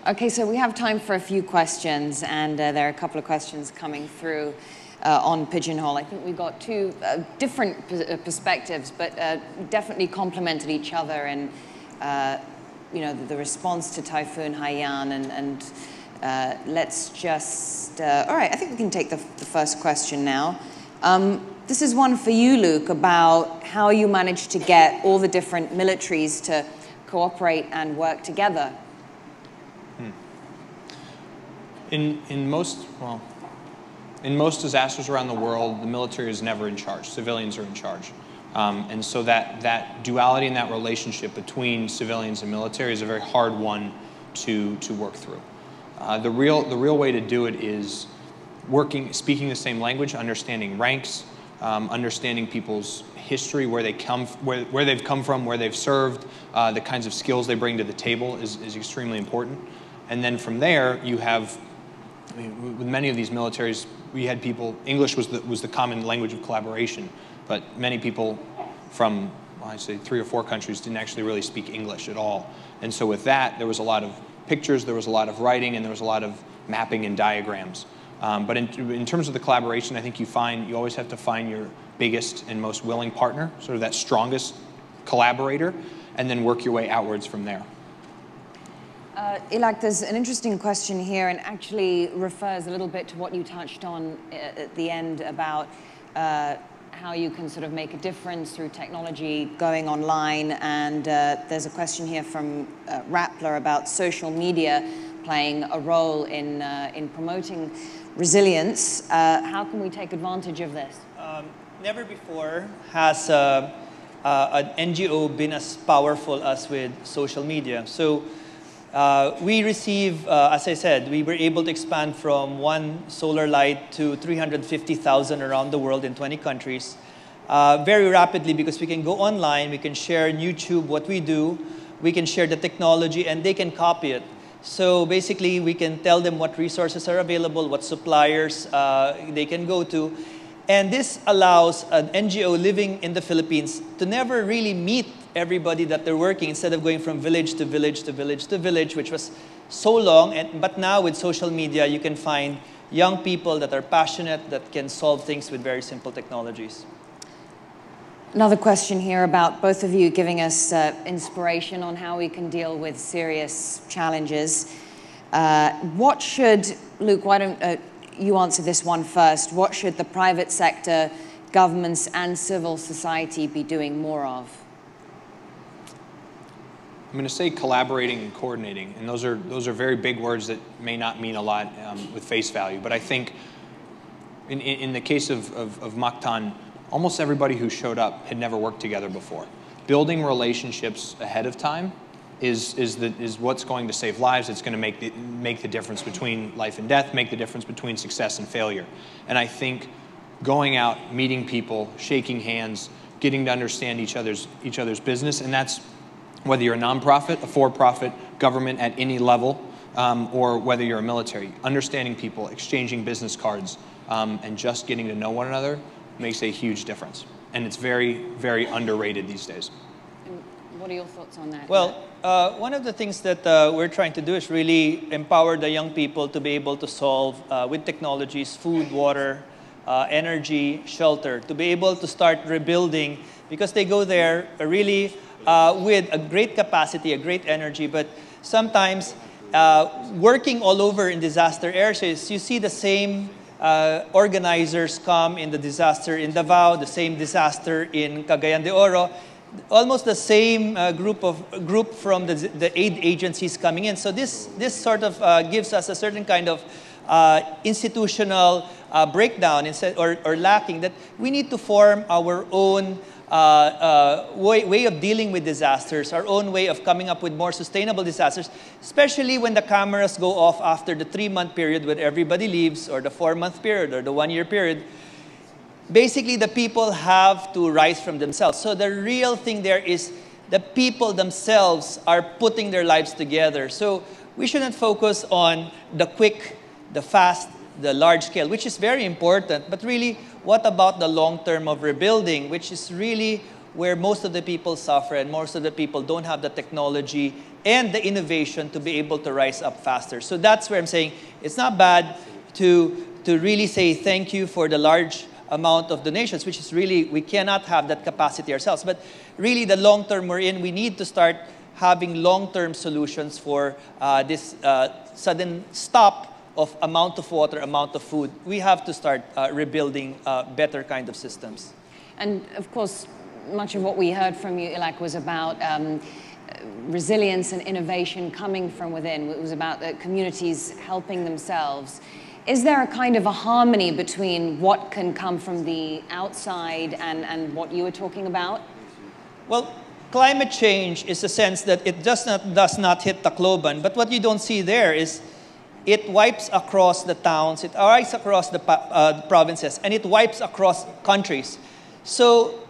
Okay, so we have time for a few questions, and there are a couple of questions coming through on Pigeonhole. I think we've got two different perspectives, but definitely complemented each other in, you know, the response to Typhoon Haiyan. And let's just, all right, I think we can take the first question now. This is one for you, Luke, about how you managed to get all the different militaries to cooperate and work together. In most disasters around the world, the military is never in charge. Civilians are in charge. And so that duality and that relationship between civilians and military is a very hard one to work through. The real way to do it is speaking the same language, understanding ranks, understanding people's history, where they've come from, where they've served, the kinds of skills they bring to the table is extremely important. And then from there, you have, I mean, with many of these militaries, we had people, English was the common language of collaboration, but many people from, well, I'd say 3 or 4 countries didn't actually really speak English at all. And so with that, there was a lot of pictures, there was a lot of writing, and there was a lot of mapping and diagrams. But in terms of the collaboration, I think you always have to find your biggest and most willing partner, sort of that strongest collaborator, and then work your way outwards from there. Ilak, there's an interesting question here, and actually refers a little bit to what you touched on at the end about how you can sort of make a difference through technology going online. And there's a question here from Rappler about social media playing a role in promoting resilience. How can we take advantage of this? Never before has an NGO been as powerful as with social media. So we receive, as I said, we were able to expand from 1 solar light to 350,000 around the world in 20 countries very rapidly, because we can go online, we can share on YouTube what we do, we can share the technology, and they can copy it. So basically, we can tell them what resources are available, what suppliers they can go to. And this allows an NGO living in the Philippines to never really meet everybody that they're working, instead of going from village to village to village to village, which was so long. But now with social media, you can find young people that are passionate, that can solve things with very simple technologies. Another question here about both of you giving us inspiration on how we can deal with serious challenges. What should, Luke, why don't you answer this one first? What should the private sector, governments, and civil society be doing more of? I'm going to say collaborating and coordinating, and those are very big words that may not mean a lot with face value. But I think in the case of Mactan, almost everybody who showed up had never worked together before. Building relationships ahead of time is what's going to save lives. It's going to make the difference between life and death, make the difference between success and failure. And I think going out, meeting people, shaking hands, getting to understand each other's business, and that's whether you're a nonprofit, a for-profit, government at any level, or whether you're a military. Understanding people, exchanging business cards, and just getting to know one another makes a huge difference. And it's very, very underrated these days. And what are your thoughts on that? Well, one of the things that we're trying to do is really empower the young people to be able to solve with technologies, food, water, energy, shelter, to be able to start rebuilding, because they go there really with a great capacity, a great energy, but sometimes working all over in disaster areas, you see the same organizers come in the disaster in Davao, the same disaster in Cagayan de Oro, almost the same group from the aid agencies coming in. So this sort of gives us a certain kind of institutional breakdown or lacking, that we need to form our own way of dealing with disasters, our own way of coming up with more sustainable disasters, especially when the cameras go off after the 3-month period when everybody leaves, or the 4-month period, or the 1-year period. Basically, the people have to rise from themselves. So the real thing there is the people themselves are putting their lives together. So we shouldn't focus on the quick, the fast, the large scale, which is very important, but really, what about the long term of rebuilding, which is really where most of the people suffer and most of the people don't have the technology and the innovation to be able to rise up faster. So that's where I'm saying it's not bad to really say thank you for the large amount of donations, which is really, we cannot have that capacity ourselves. But really the long term we're in, we need to start having long-term solutions for this sudden stop of amount of water, amount of food. We have to start rebuilding better kind of systems. And of course, much of what we heard from you, Ilak, was about resilience and innovation coming from within. It was about the communities helping themselves. Is there a kind of a harmony between what can come from the outside and what you were talking about? Well, climate change is a sense that it does not hit Tacloban, but what you don't see there is it wipes across the towns, it wipes across the provinces, and it wipes across countries. So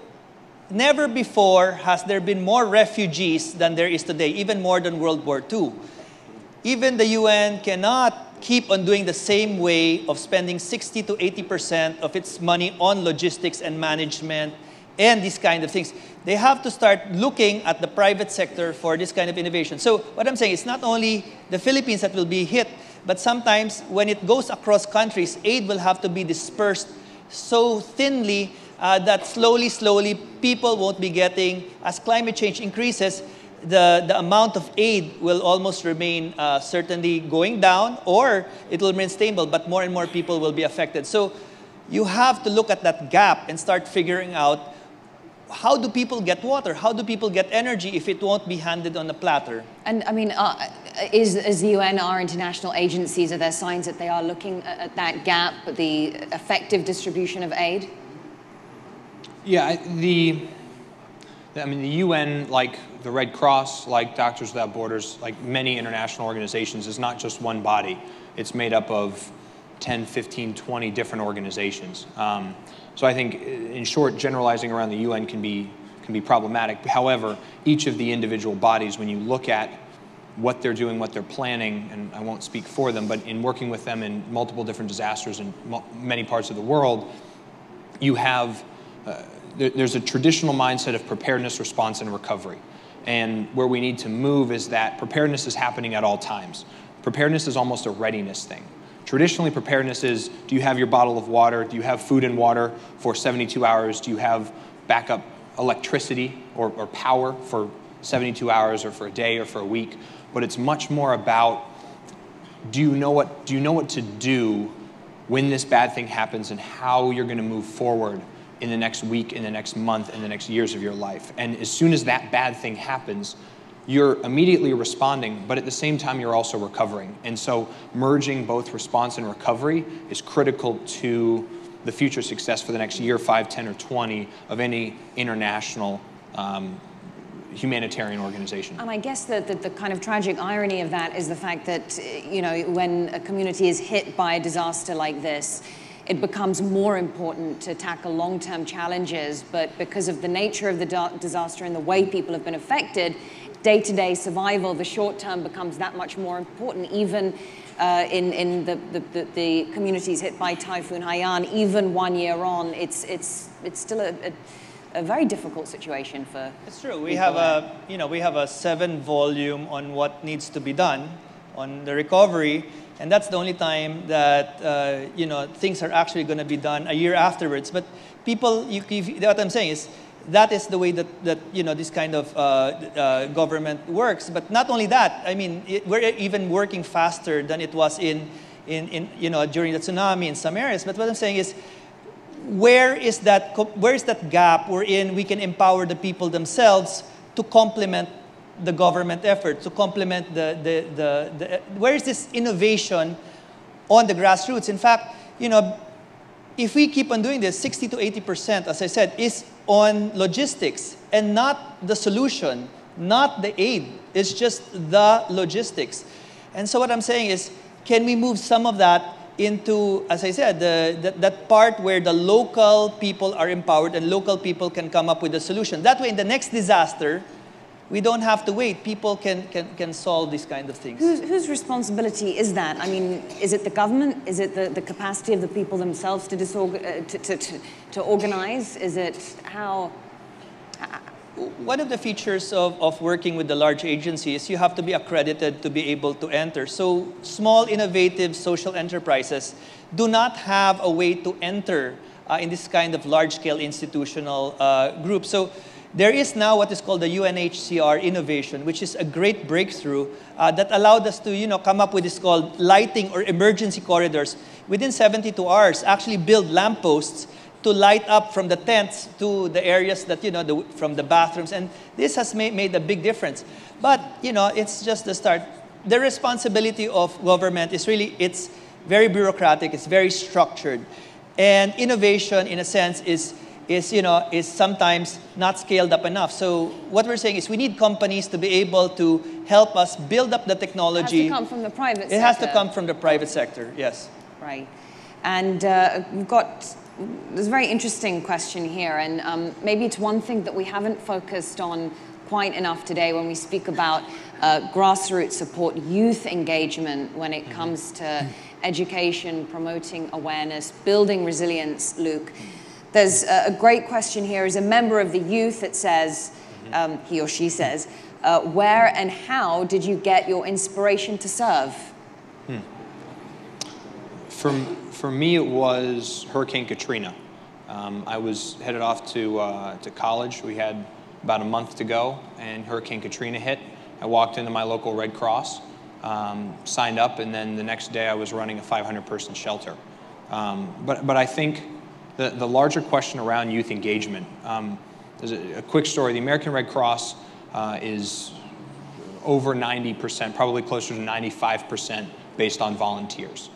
never before has there been more refugees than there is today, even more than World War II. Even the UN cannot keep on doing the same way of spending 60 to 80% of its money on logistics and management and these kind of things. They have to start looking at the private sector for this kind of innovation. So what I'm saying is not only the Philippines that will be hit, but sometimes when it goes across countries, aid will have to be dispersed so thinly that slowly, people won't be getting, as climate change increases, the amount of aid will almost remain certainly going down, or it will remain stable, but more and more people will be affected. So you have to look at that gap and start figuring out, how do people get water? How do people get energy if it won't be handed on a platter? And I mean, is the UN, our international agencies, are there signs that they are looking at that gap, the effective distribution of aid? Yeah, the UN, like the Red Cross, like Doctors Without Borders, like many international organizations, is not just one body. It's made up of 10, 15, 20 different organizations. So I think, in short, generalizing around the UN can be problematic. However, each of the individual bodies, when you look at what they're doing, what they're planning, and I won't speak for them, but in working with them in multiple different disasters in many parts of the world, you have, there's a traditional mindset of preparedness, response, and recovery. And where we need to move is that preparedness is happening at all times. Preparedness is almost a readiness thing. Traditionally, preparedness is, do you have your bottle of water? Do you have food and water for 72 hours? Do you have backup electricity or power for 72 hours or for a day or for a week? But it's much more about, do you know what to do when this bad thing happens and how you're going to move forward in the next week, in the next month, in the next years of your life. And as soon as that bad thing happens, you're immediately responding, but at the same time, you're also recovering. And so merging both response and recovery is critical to the future success for the next year, 5, 10, or 20 of any international humanitarian organization. And I guess that the kind of tragic irony of that is the fact that, you know, when a community is hit by a disaster like this, it becomes more important to tackle long-term challenges, but because of the nature of the disaster and the way people have been affected, day-to-day survival, the short term becomes that much more important, even in the communities hit by Typhoon Haiyan. Even 1 year on, it's still a very difficult situation for. It's true. We have a we have a 7-volume on what needs to be done on the recovery, and that's the only time that things are actually going to be done a year afterwards. But people, what I'm saying is, that is the way that this kind of government works. But not only that, I mean, we're even working faster than it was in during the tsunami in some areas. But what I'm saying is, where is that gap wherein we can empower the people themselves to complement the government effort, to complement where is this innovation on the grassroots? In fact, if we keep on doing this, 60 to 80%, as I said, is on logistics and not the solution, not the aid. It's just the logistics. And so what I'm saying is, can we move some of that into, as I said, that part where the local people are empowered and local people can come up with a solution. That way, in the next disaster, we don't have to wait. People can solve these kind of things. Whose responsibility is that? I mean, is it the government? Is it the capacity of the people themselves to organize? Is it how one of the features of working with the large agencies, you have to be accredited to be able to enter. So small, innovative social enterprises do not have a way to enter in this kind of large-scale institutional group. So there is now what is called the UNHCR innovation, which is a great breakthrough that allowed us to, come up with this called lighting or emergency corridors. Within 72 hours, actually build lampposts to light up from the tents to the areas that, from the bathrooms. And this has made a big difference. But, it's just the start. The responsibility of government is really, it's very bureaucratic, it's very structured. And innovation, in a sense, is sometimes not scaled up enough. So what we're saying is we need companies to be able to help us build up the technology. It has to come from the private sector. It has to come from the private sector, yes. Right. And we've got, there's a very interesting question here, and maybe it's one thing that we haven't focused on quite enough today when we speak about grassroots support, youth engagement when it comes to education, promoting awareness, building resilience, Luke. There's a great question here. As a member of the youth, it says, he or she says, where and how did you get your inspiration to serve? For me, it was Hurricane Katrina. I was headed off to college. We had about a month to go, and Hurricane Katrina hit. I walked into my local Red Cross, signed up, and then the next day I was running a 500-person shelter. But I think the larger question around youth engagement, there's a quick story. The American Red Cross is over 90%, probably closer to 95% based on volunteers.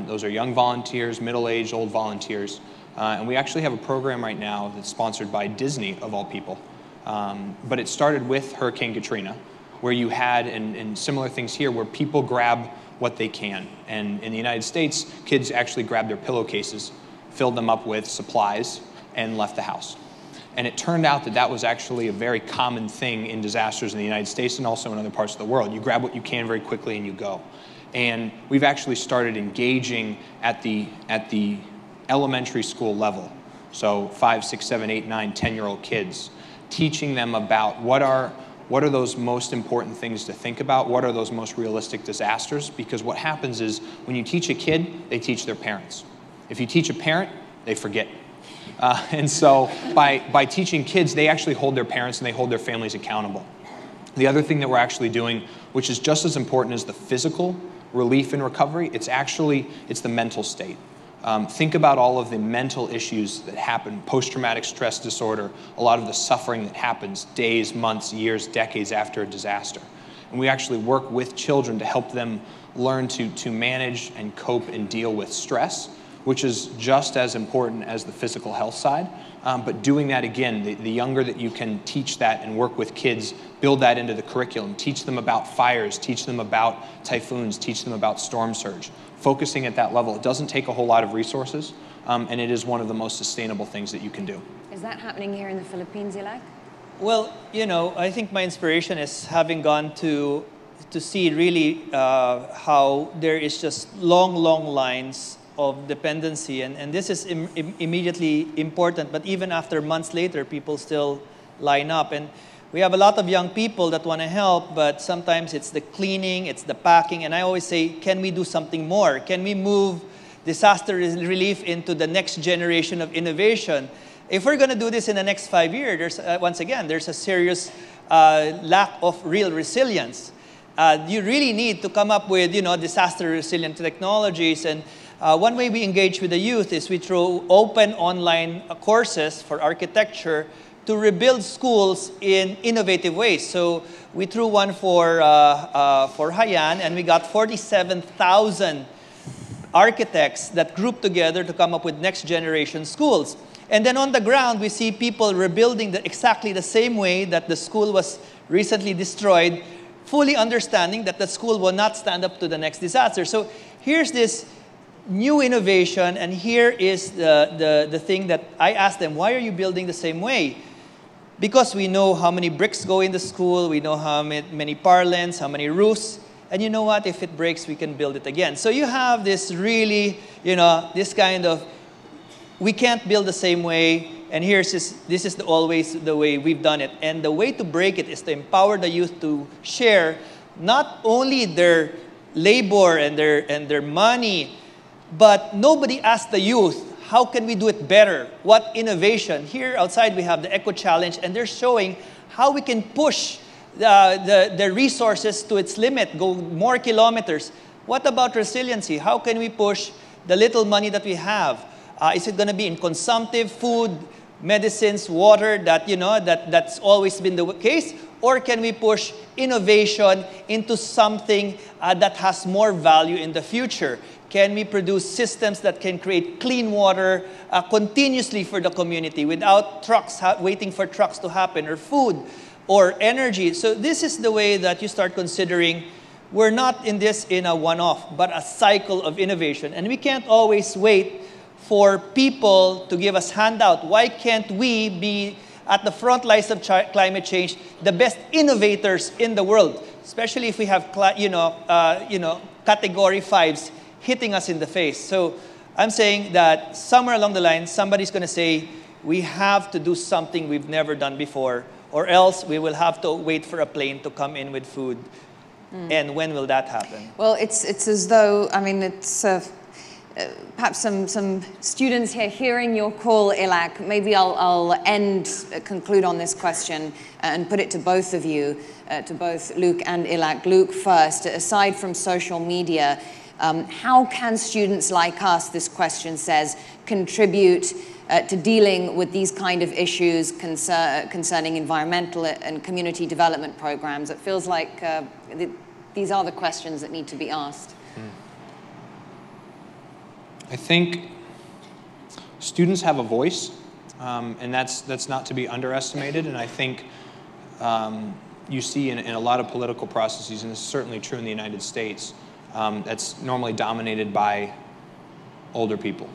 Those are young volunteers, middle-aged, old volunteers. And we actually have a program right now that's sponsored by Disney, of all people. But it started with Hurricane Katrina, where you had, and similar things here, where people grab what they can. And in the United States, kids actually grabbed their pillowcases, filled them up with supplies, and left the house. And it turned out that that was actually a very common thing in disasters in the United States and also in other parts of the world. You grab what you can very quickly and you go. And we've actually started engaging at the elementary school level. So 5, 6, 7, 8, 9, 10-year-old kids, teaching them about what are those most important things to think about, what are those most realistic disasters, because what happens is when you teach a kid, they teach their parents. If you teach a parent, they forget. And so by teaching kids, they actually hold their parents and they hold their families accountable. The other thing that we're actually doing, which is just as important as the physical relief and recovery, it's the mental state. Think about all of the mental issues that happen, post-traumatic stress disorder, a lot of the suffering that happens days, months, years, decades after a disaster. And we actually work with children to help them learn to manage and cope and deal with stress, which is just as important as the physical health side. But doing that again, the younger that you can teach that and work with kids, build that into the curriculum, teach them about fires, teach them about typhoons, teach them about storm surge. Focusing at that level, it doesn't take a whole lot of resources, and it is one of the most sustainable things that you can do. Is that happening here in the Philippines, Ilak? Well, I think my inspiration is having gone to see really how there is just long lines of dependency, and this is immediately important, but even after months later, people still line up. And we have a lot of young people that want to help, but sometimes it's the cleaning, it's the packing, and I always say, can we do something more? Can we move disaster relief into the next generation of innovation? If we're going to do this in the next 5 years, once again, there's a serious lack of real resilience. You really need to come up with, disaster resilient technologies. And one way we engage with the youth is we throw open online courses for architecture to rebuild schools in innovative ways. So we threw one for Haiyan, and we got 47,000 architects that grouped together to come up with next generation schools. And then on the ground, we see people rebuilding exactly the same way that the school was recently destroyed, fully understanding that the school will not stand up to the next disaster. So here's this new innovation, and here is the thing that I asked them, why are you building the same way? Because we know how many bricks go in the school, we know how many parlants, how many roofs, and you know what, if it breaks, we can build it again. So you have this really, this kind of, we can't build the same way, And this is always the way we've done it. And the way to break it is to empower the youth to share not only their labor and their money, but nobody asked the youth, how can we do it better? What innovation? Here outside we have the Eco Challenge, and they're showing how we can push the resources to its limit, go more kilometers. What about resiliency? How can we push the little money that we have? Is it going to be in consumptive food, medicines, water, that's always been the case? Or can we push innovation into something that has more value in the future? Can we produce systems that can create clean water continuously for the community without trucks waiting for trucks to happen, or food, or energy? So this is the way that you start considering we're not in this in a one-off, but a cycle of innovation. And we can't always wait for people to give us handout. Why can't we be at the front lines of climate change, the best innovators in the world, especially if we have category 5s hitting us in the face? So I'm saying that somewhere along the line, somebody's going to say, we have to do something we've never done before, or else we will have to wait for a plane to come in with food. And when will that happen? Well, it's as though, I mean, it's perhaps some students here hearing your call, Ilak. Maybe I'll conclude on this question and put it to both of you, to both Luke and Ilak. Luke first. Aside from social media, how can students like us, this question says, contribute to dealing with these kind of issues concerning environmental and community development programs? It feels like these are the questions that need to be asked. I think students have a voice, and that's not to be underestimated. And I think you see in a lot of political processes, and this is certainly true in the United States, that's normally dominated by older people.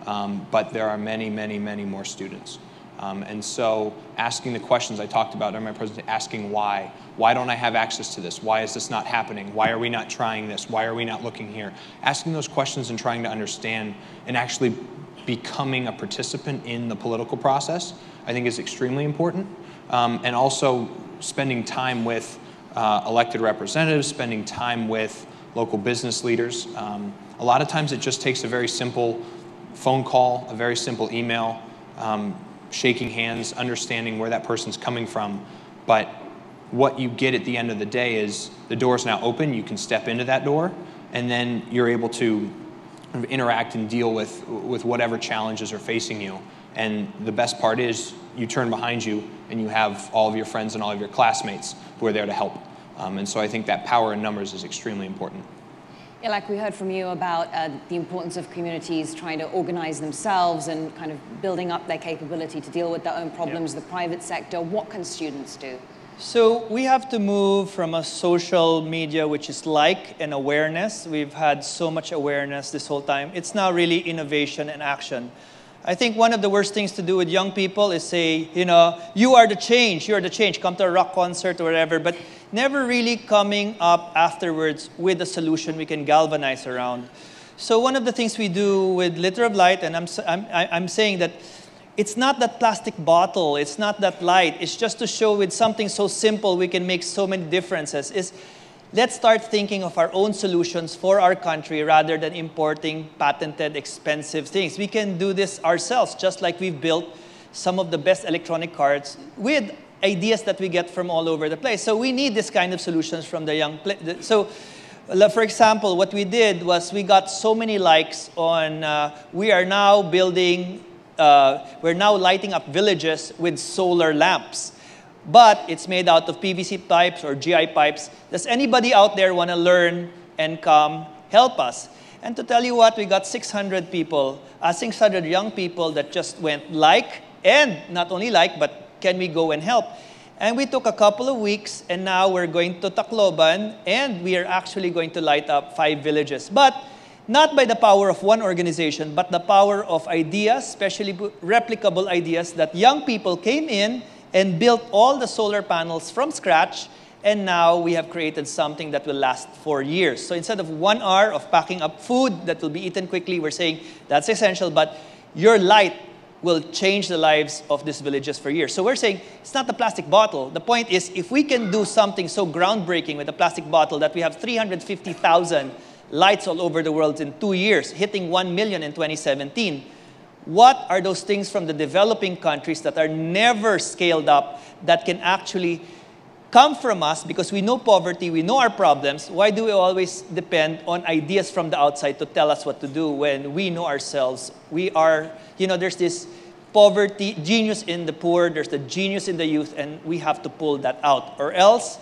But there are many, many, many more students. And so asking the questions I talked about during my presentation, asking why. Why don't I have access to this? Why is this not happening? Why are we not trying this? Why are we not looking here? Asking those questions and trying to understand and actually becoming a participant in the political process, I think is extremely important. And also spending time with elected representatives, spending time with local business leaders. A lot of times it just takes a very simple phone call, a very simple email, shaking hands, understanding where that person's coming from. But what you get at the end of the day is the door's now open, you can step into that door, and then you're able to interact and deal with whatever challenges are facing you. And the best part is you turn behind you and you have all of your friends and all of your classmates who are there to help. And so I think that power in numbers is extremely important. Yeah, like we heard from you about the importance of communities trying to organize themselves and kind of building up their capability to deal with their own problems, the private sector. What can students do? So we have to move from a social media, which is like an awareness. We've had so much awareness this whole time. It's now really innovation and action. I think one of the worst things to do with young people is say, you are the change, come to a rock concert or whatever, but never really coming up afterwards with a solution we can galvanize around. So one of the things we do with Litter of Light, and I'm saying that it's not that plastic bottle, it's not that light, it's just to show with something so simple we can make so many differences, is let's start thinking of our own solutions for our country rather than importing patented, expensive things. We can do this ourselves, just like we've built some of the best electronic cards with ideas that we get from all over the place. So we need this kind of solutions from the young. So, for example, what we did was we got so many likes on, we are now building, we're now lighting up villages with solar lamps. But it's made out of PVC pipes or GI pipes. Does anybody out there want to learn and come help us? And to tell you what, we got 600 people, 600 young people that just went and not only but can we go and help? And we took a couple of weeks, and now we're going to Tacloban, and we are actually going to light up 5 villages. But not by the power of one organization, but the power of ideas, especially replicable ideas that young people came in and built all the solar panels from scratch, and now we have created something that will last for years. So instead of 1 hour of packing up food that will be eaten quickly, we're saying that's essential, but your light will change the lives of these villages for years. So we're saying it's not the plastic bottle. The point is, if we can do something so groundbreaking with a plastic bottle that we have 350,000 lights all over the world in 2 years, hitting 1 million in 2017, what are those things from the developing countries that are never scaled up that can actually come from us, because we know poverty, we know our problems? Why do we always depend on ideas from the outside to tell us what to do when we know ourselves? We are, there's this poverty, genius in the poor, there's the genius in the youth, and we have to pull that out. Or else,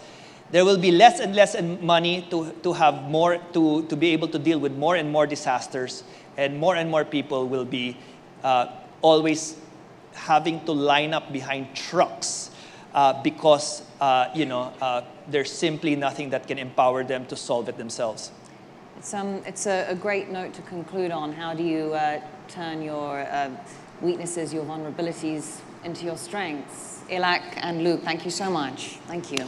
there will be less and less money to have more, to be able to deal with more and more disasters, and more people will be always having to line up behind trucks because there's simply nothing that can empower them to solve it themselves. It's a great note to conclude on. How do you turn your weaknesses, your vulnerabilities into your strengths? Ilak and Luke, thank you so much. Thank you.